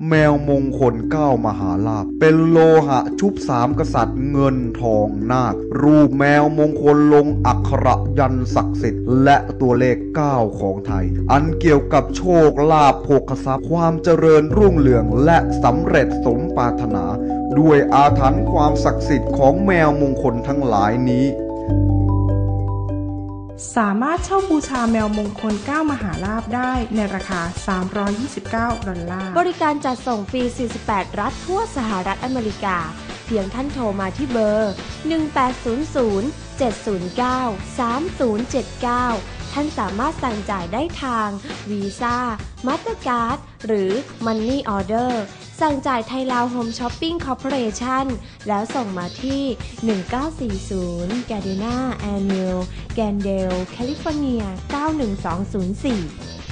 แมวมงคล9 มหาลาภเป็นโลหะชุบ3 กษัตริย์เงินทองนาครูปแมวมงคลลงอักขระยันต์ศักดิ์สิทธิ์และตัวเลข9ของไทยอันเกี่ยวกับโชคลาภโภคทรัพย์ความเจริญรุ่งเรืองและสำเร็จสมปรารถนาด้วยอาถรรพ์ความศักดิ์สิทธิ์ของแมวมงคลทั้งหลายนี้สามารถเช่าบูชาแมวมงคล9 มหาลาภได้ในราคา$329บริการจัดส่งฟรี48รัฐทั่วสหรัฐอเมริกาเพียงท่านโทรมาที่เบอร์1800 709 3079ท่านสามารถสั่งจ่ายได้ทางวีซ่ามาสเตอร์การ์ดหรือมันนี่ออเดอร์สั่งจ่ายไทยลาวโฮมช้อปปิ้งคอร์ปอเรชั่นแล้วส่งมาที่1940 Gardena Avenue แกนเดล แคลิฟอร์เนีย91204